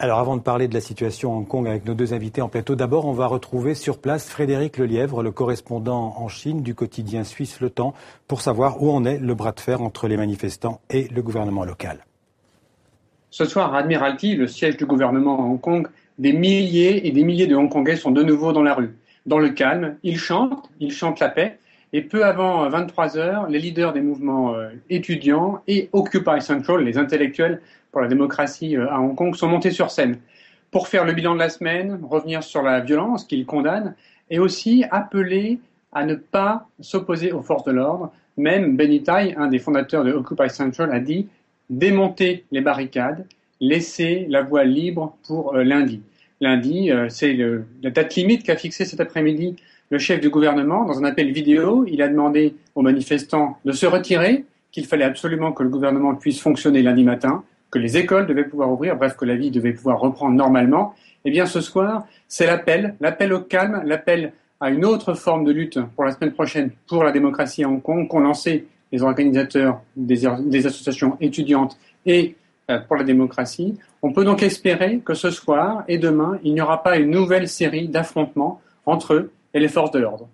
Alors avant de parler de la situation à Hong Kong avec nos deux invités en plateau, d'abord on va retrouver sur place Frédéric Lelièvre, le correspondant en Chine du quotidien suisse Le Temps, pour savoir où en est le bras de fer entre les manifestants et le gouvernement local. Ce soir à Admiralty, le siège du gouvernement à Hong Kong, des milliers et des milliers de Hongkongais sont de nouveau dans la rue. Dans le calme, ils chantent la paix. Et peu avant 23h, les leaders des mouvements étudiants et Occupy Central, les intellectuels pour la démocratie à Hong Kong, sont montés sur scène pour faire le bilan de la semaine, revenir sur la violence qu'ils condamnent et aussi appeler à ne pas s'opposer aux forces de l'ordre. Même Benny Tai, un des fondateurs de Occupy Central, a dit « démonter les barricades, laisser la voie libre pour lundi ». Lundi, c'est la date limite qu'a fixée cet après-midi le chef du gouvernement. Dans un appel vidéo, il a demandé aux manifestants de se retirer, qu'il fallait absolument que le gouvernement puisse fonctionner lundi matin, que les écoles devaient pouvoir ouvrir, bref, que la vie devait pouvoir reprendre normalement. Eh bien, ce soir, c'est l'appel au calme, l'appel à une autre forme de lutte pour la semaine prochaine pour la démocratie à Hong Kong qu'ont lancé les organisateurs des associations étudiantes et pour la démocratie. On peut donc espérer que ce soir et demain, il n'y aura pas une nouvelle série d'affrontements entre eux et les forces de l'ordre.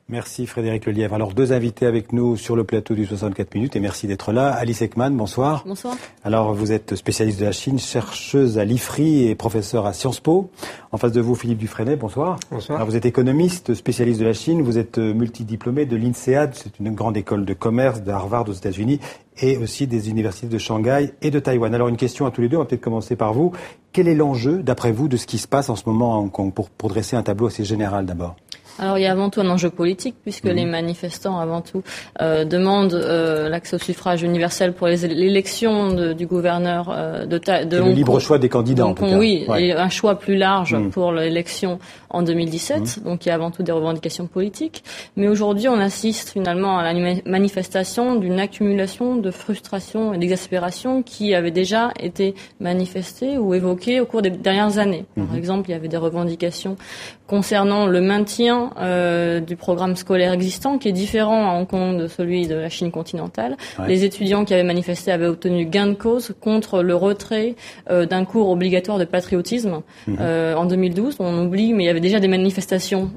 Merci Frédéric Lelièvre. Alors deux invités avec nous sur le plateau du 64 minutes et merci d'être là. Alice Ekman, bonsoir. Bonsoir. Alors vous êtes spécialiste de la Chine, chercheuse à l'IFRI et professeure à Sciences Po. En face de vous, Philippe Dufresne, bonsoir. Bonsoir. Alors vous êtes économiste, spécialiste de la Chine, vous êtes multidiplômé de l'INSEAD, c'est une grande école de commerce de Harvard aux États-Unis et aussi des universités de Shanghai et de Taïwan. Alors une question à tous les deux, on va peut-être commencer par vous. Quel est l'enjeu, d'après vous, de ce qui se passe en ce moment à Hong Kong pour dresser un tableau assez général d'abord? Alors il y a avant tout un enjeu politique puisque les manifestants avant tout demandent l'accès au suffrage universel pour l'élection du gouverneur de Hong Kong. Le libre choix des candidats en tout cas. Oui, ouais. Et un choix plus large pour l'élection en 2017. Donc il y a avant tout des revendications politiques. Mais aujourd'hui on assiste finalement à la manifestation d'une accumulation de frustration et d'exaspération qui avait déjà été manifestée ou évoquée au cours des dernières années. Par exemple, il y avait des revendications concernant le maintien du programme scolaire existant, qui est différent à Hong Kong de celui de la Chine continentale. Ouais. Les étudiants qui avaient manifesté avaient obtenu gain de cause contre le retrait d'un cours obligatoire de patriotisme en 2012. On oublie, mais il y avait déjà des manifestations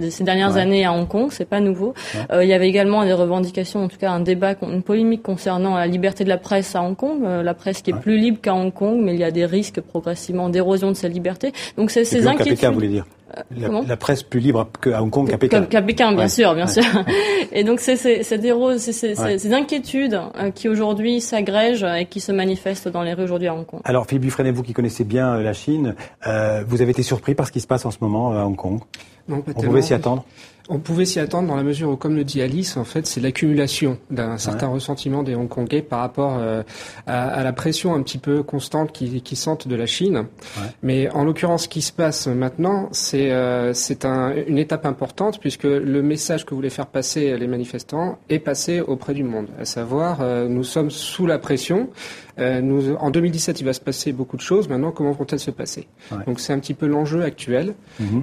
ces dernières années à Hong Kong, c'est pas nouveau. Il y avait également des revendications, en tout cas un débat, une polémique concernant la liberté de la presse à Hong Kong, la presse qui est plus libre qu'à Hong Kong, mais il y a des risques progressivement d'érosion de sa liberté. Donc c'est ces inquiétudes. Vous voulez dire la presse plus libre qu'à Hong Kong qu'à Pékin. Qu'à Pékin, bien sûr. Et donc c'est ces inquiétudes qui aujourd'hui s'agrègent et qui se manifestent dans les rues aujourd'hui à Hong Kong. Alors Philippe Dufresne, vous qui connaissez bien la Chine, vous avez été surpris par ce qui se passe en ce moment à Hong Kong? Non, pas tellement. On pouvait s'y attendre? On pouvait s'y attendre dans la mesure où, comme le dit Alice, en fait, c'est l'accumulation d'un certain ressentiment des Hongkongais par rapport à la pression un petit peu constante qu'ils sentent de la Chine. Ouais. Mais en l'occurrence, ce qui se passe maintenant, c'est une étape importante puisque le message que voulaient faire passer les manifestants est passé auprès du monde. À savoir, nous sommes sous la pression. En 2017, il va se passer beaucoup de choses. Maintenant, comment vont-elles se passer? Donc, c'est un petit peu l'enjeu actuel.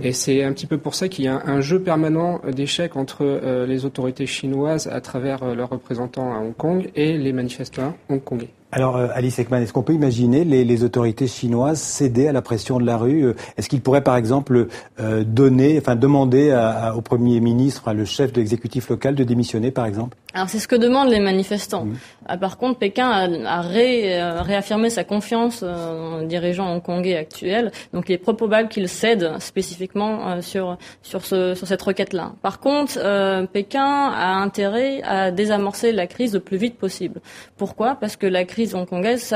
Et c'est un petit peu pour ça qu'il y a un jeu permanent d'échecs entre les autorités chinoises à travers leurs représentants à Hong Kong et les manifestants hongkongais. Alors, Alice Ekman, est-ce qu'on peut imaginer les autorités chinoises céder à la pression de la rue? Est-ce qu'ils pourraient, par exemple, demander au Premier ministre, le chef de l'exécutif local, de démissionner, par exemple? Alors, c'est ce que demandent les manifestants. Par contre, Pékin a réaffirmé sa confiance dans le dirigeant hongkongais actuel. Donc, il est peu probable qu'il cède spécifiquement sur cette requête-là. Par contre, Pékin a intérêt à désamorcer la crise le plus vite possible. Pourquoi? Parce que la crise hongkongaise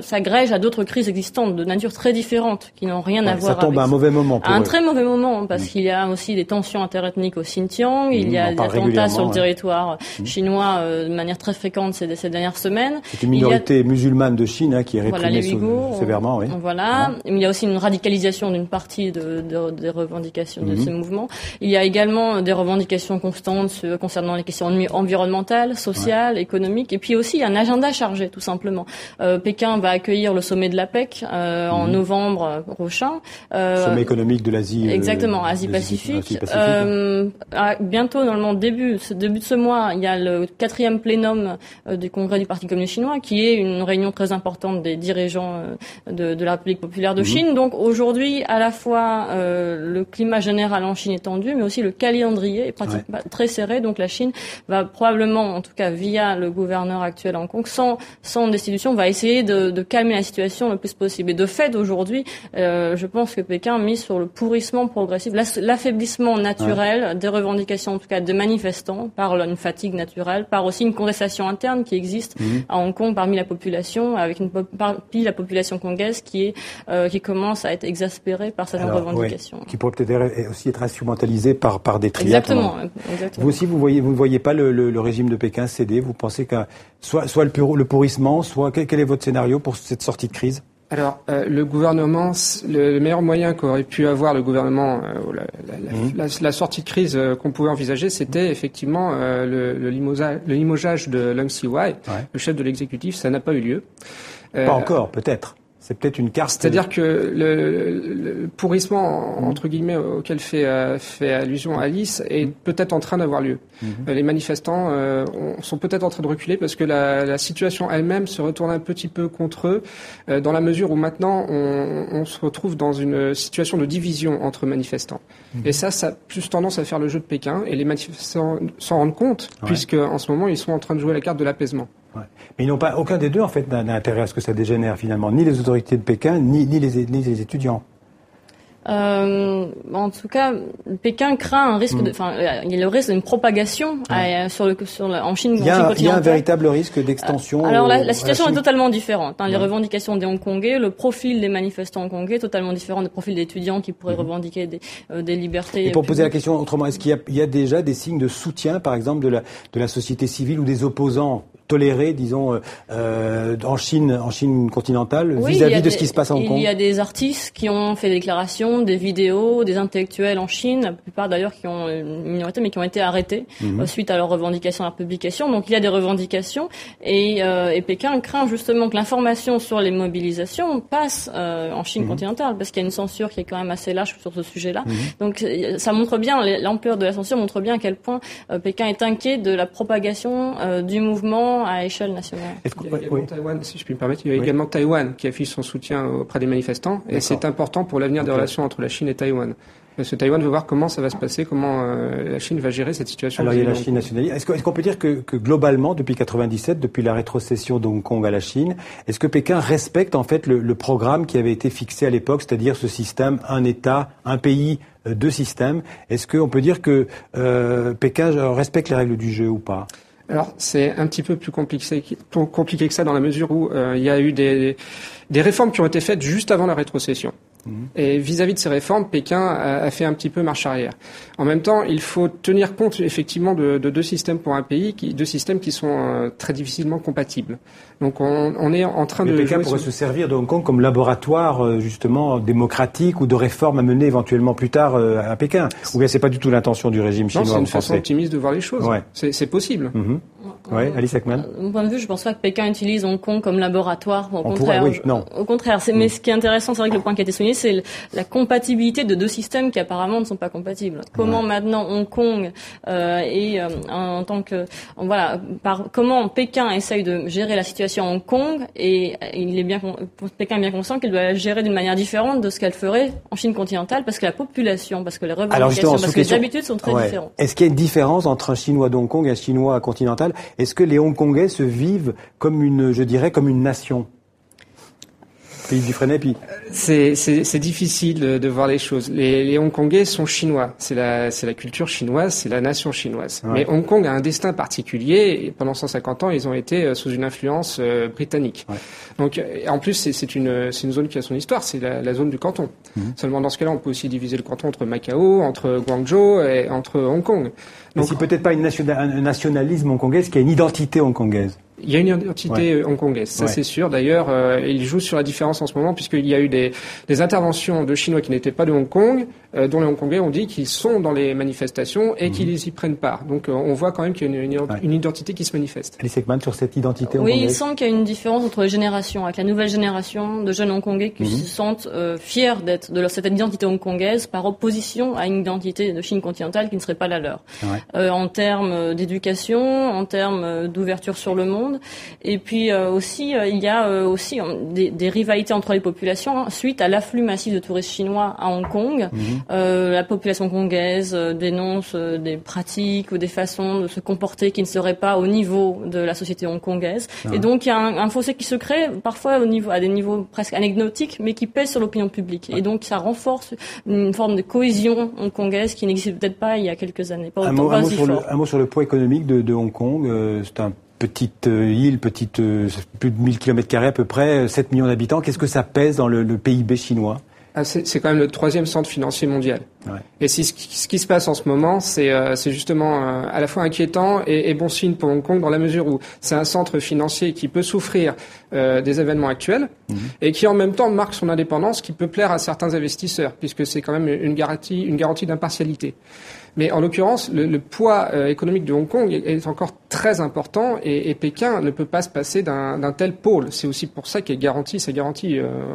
s'agrège à d'autres crises existantes de nature très différente qui n'ont rien à voir avec. Ça tombe à un mauvais moment. À un très mauvais moment, parce qu'il y a aussi des tensions interethniques au Xinjiang, il y a des attentats sur le territoire chinois de manière très fréquente ces dernières semaines. C'est une minorité musulmane de Chine qui est réprimée sévèrement. Il y a aussi une radicalisation d'une partie des revendications de ces mouvements. Il y a également des revendications constantes concernant les questions environnementales, sociales, économiques, et puis aussi un agenda chargé, tout simplement. simplement. Pékin va accueillir le sommet de l'APEC en novembre prochain. Sommet économique de l'Asie. Exactement, Asie-Pacifique. Bientôt, normalement, début de ce mois, il y a le 4e plénum du Congrès du Parti communiste chinois, qui est une réunion très importante des dirigeants de la République populaire de Chine. Donc aujourd'hui, à la fois le climat général en Chine est tendu, mais aussi le calendrier est pratiquement très serré. Donc la Chine va probablement, en tout cas via le gouverneur actuel à Hong Kong, sans destitution, va essayer de calmer la situation le plus possible. Et de fait, aujourd'hui, je pense que Pékin mise sur le pourrissement progressif, l'affaiblissement naturel des revendications, en tout cas des manifestants, par une fatigue naturelle, par aussi une contestation interne qui existe à Hong Kong parmi la population, avec une partie de la population congolaise qui commence à être exaspérée par certaines revendications. Qui pourrait peut-être aussi être instrumentalisée par des triades. Exactement. Vous aussi, vous ne voyez pas le régime de Pékin céder. Vous pensez que soit le pourrissement, soit quel est votre scénario pour cette sortie de crise? Alors, le gouvernement, le meilleur moyen qu'aurait pu avoir le gouvernement, la sortie de crise qu'on pouvait envisager, c'était effectivement le limogeage de Leung Chee-wai, le chef de l'exécutif. Ça n'a pas eu lieu. Pas encore, peut-être. C'est peut-être une carte. C'est-à-dire que le pourrissement, entre guillemets, auquel fait allusion Alice, est peut-être en train d'avoir lieu. Les manifestants sont peut-être en train de reculer parce que la situation elle-même se retourne un petit peu contre eux, dans la mesure où maintenant on se retrouve dans une situation de division entre manifestants. Et ça a plus tendance à faire le jeu de Pékin, et les manifestants s'en rendent compte, puisque en ce moment ils sont en train de jouer la carte de l'apaisement. Mais ils n'ont pas, aucun des deux, en fait, n'a intérêt à ce que ça dégénère, finalement. Ni les autorités de Pékin, ni les étudiants. En tout cas, Pékin craint un risque il y a le risque d'une propagation en Chine continentale. Il y a un véritable risque d'extension. Alors la situation est totalement différente. Les revendications des Hongkongais, le profil des manifestants hongkongais est totalement différent du profil des étudiants qui pourraient revendiquer des libertés. Et pour poser la question autrement, est-ce qu'il y a déjà des signes de soutien, par exemple, de la société civile ou des opposants tolérés, disons, en Chine continentale, vis-à-vis de ce qui se passe à Hong Kong? Il y a des artistes qui ont fait des déclarations, des vidéos, des intellectuels en Chine, la plupart d'ailleurs qui ont une minorité, mais qui ont été arrêtés suite à leurs revendications, à leur publication. Donc il y a des revendications, et Pékin craint justement que l'information sur les mobilisations passe en Chine continentale, parce qu'il y a une censure qui est quand même assez lâche sur ce sujet-là. Donc ça montre bien, l'ampleur de la censure montre bien à quel point Pékin est inquiet de la propagation du mouvement à échelle nationale. Il y a également Taïwan, si je puis me permettre, il y a également Taïwan qui affiche son soutien auprès des manifestants, et c'est important pour l'avenir des relations entre la Chine et Taïwan. Parce que Taïwan veut voir comment ça va se passer, comment la Chine va gérer cette situation. Alors il y a la Chine nationaliste. Est-ce qu'on peut dire que globalement, depuis 97, depuis la rétrocession de Hong Kong à la Chine, est-ce que Pékin respecte en fait le programme qui avait été fixé à l'époque, c'est-à-dire ce système, un État, un pays, deux systèmes? Est-ce qu'on peut dire que Pékin respecte les règles du jeu ou pas? Alors, c'est un petit peu plus compliqué que ça, dans la mesure où il y a eu des réformes qui ont été faites juste avant la rétrocession. Et vis-à-vis de ces réformes, Pékin a fait un petit peu marche arrière. En même temps, il faut tenir compte effectivement de deux systèmes pour un pays, deux systèmes qui sont très difficilement compatibles. Donc on est en train de... Pékin pourrait se servir de Hong Kong comme laboratoire justement démocratique ou de réforme à mener éventuellement plus tard à Pékin. Ou bien c'est pas du tout l'intention du régime chinois? Non, c'est une façon optimiste de voir les choses. C'est possible. Oui, Alice Ekman. De mon point de vue, je pense pas que Pékin utilise Hong Kong comme laboratoire. Au contraire. Mais ce qui est intéressant, c'est vrai que le point qui a été souligné, c'est la compatibilité de deux systèmes qui apparemment ne sont pas compatibles. Comment maintenant Hong Kong en tant que comment Pékin essaye de gérer la situation à Hong Kong, et Pékin est bien conscient qu'il doit la gérer d'une manière différente de ce qu'elle ferait en Chine continentale, parce que la population, parce que les revendications, parce que les habitudes sont très différentes. Est-ce qu'il y a une différence entre un Chinois de Hong Kong et un Chinois continental? Est-ce que les Hongkongais se vivent comme une nation? Philippe Dufresne, puis... C'est difficile de voir les choses. Les Hongkongais sont chinois. C'est la culture chinoise, c'est la nation chinoise. Ouais. Mais Hong Kong a un destin particulier, et pendant 150 ans, ils ont été sous une influence britannique. Ouais. Donc, en plus, c'est une zone qui a son histoire, c'est la zone du canton. Seulement, dans ce cas-là, on peut aussi diviser le canton entre Macao, entre Guangzhou et entre Hong Kong. Donc, c'est peut-être pas un nationalisme hongkongais, est-ce qu'il y a une identité hongkongaise? Il y a une identité hongkongaise, ça c'est sûr. D'ailleurs, il joue sur la différence en ce moment, puisqu'il y a eu des interventions de Chinois qui n'étaient pas de Hong Kong dont les Hongkongais ont dit qu'ils sont dans les manifestations et qu'ils y prennent part. Donc on voit quand même qu'il y a une identité qui se manifeste. Alice Ekman, sur cette identité hongkongaise. Oui, il semble qu'il y a une différence entre les générations, avec la nouvelle génération de jeunes Hongkongais qui se sentent fiers d'être de cette identité hongkongaise par opposition à une identité de Chine continentale qui ne serait pas la leur. En termes d'éducation, en termes d'ouverture sur le monde, et puis aussi il y a aussi des rivalités entre les populations suite à l'afflux massif de touristes chinois à Hong Kong. La population hongkongaise dénonce des pratiques ou des façons de se comporter qui ne seraient pas au niveau de la société hongkongaise. Et donc il y a un fossé qui se crée parfois à des niveaux presque anecdotiques, mais qui pèse sur l'opinion publique. Et donc ça renforce une forme de cohésion hongkongaise qui n'existait peut-être pas il y a quelques années. Un mot sur le poids économique de Hong Kong. C'est un petite île, plus de 1000 km² à peu près, 7 millions d'habitants. Qu'est-ce que ça pèse dans le PIB chinois ? C'est quand même le 3e centre financier mondial. Et ce qui se passe en ce moment, c'est justement à la fois inquiétant et bon signe pour Hong Kong, dans la mesure où c'est un centre financier qui peut souffrir des événements actuels et qui en même temps marque son indépendance, qui peut plaire à certains investisseurs, puisque c'est quand même une garantie d'impartialité. Mais en l'occurrence, le poids économique de Hong Kong est encore très important et Pékin ne peut pas se passer d'un tel pôle. C'est aussi pour ça qu'il garantit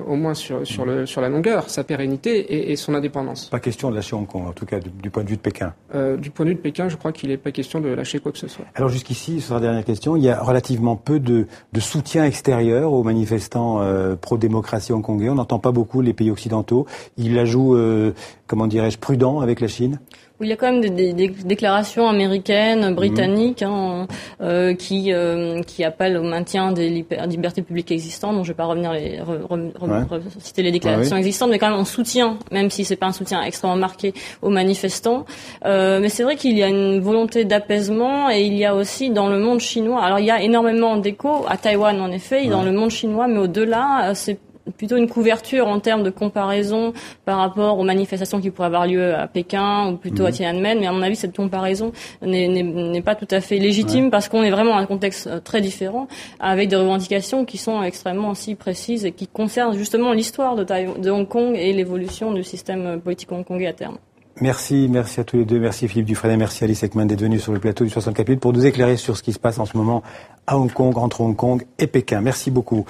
au moins sur la longueur, sa pérennité et son indépendance. Pas question de lâcher Hong Kong, en tout cas du point de vue de Pékin. Du point de vue de Pékin, je crois qu'il n'est pas question de lâcher quoi que ce soit. Alors jusqu'ici, sur la dernière question, il y a relativement peu de soutien extérieur aux manifestants pro-démocratie hongkongais. On n'entend pas beaucoup les pays occidentaux. Ils la jouent, prudent avec la Chine. Oui, il y a quand même des déclarations américaines, britanniques, qui appellent au maintien des libertés publiques existantes. Donc, je ne vais pas revenir citer les déclarations existantes, mais quand même on soutient, même si c'est pas un soutien extrêmement marqué aux manifestants. Mais c'est vrai qu'il y a une volonté d'apaisement et il y a aussi dans le monde chinois. Alors, il y a énormément d'échos à Taïwan, en effet, dans le monde chinois, mais au-delà, c'est plutôt une couverture en termes de comparaison par rapport aux manifestations qui pourraient avoir lieu à Pékin ou plutôt à Tiananmen. Mais à mon avis, cette comparaison n'est pas tout à fait légitime parce qu'on est vraiment dans un contexte très différent avec des revendications qui sont extrêmement aussi précises et qui concernent justement l'histoire de Hong Kong et l'évolution du système politique hongkongais à terme. Merci à tous les deux. Merci Philippe Dufresne, merci Alice Ekman d'être venu sur le plateau du 64 minutes pour nous éclairer sur ce qui se passe en ce moment à Hong Kong, entre Hong Kong et Pékin. Merci beaucoup.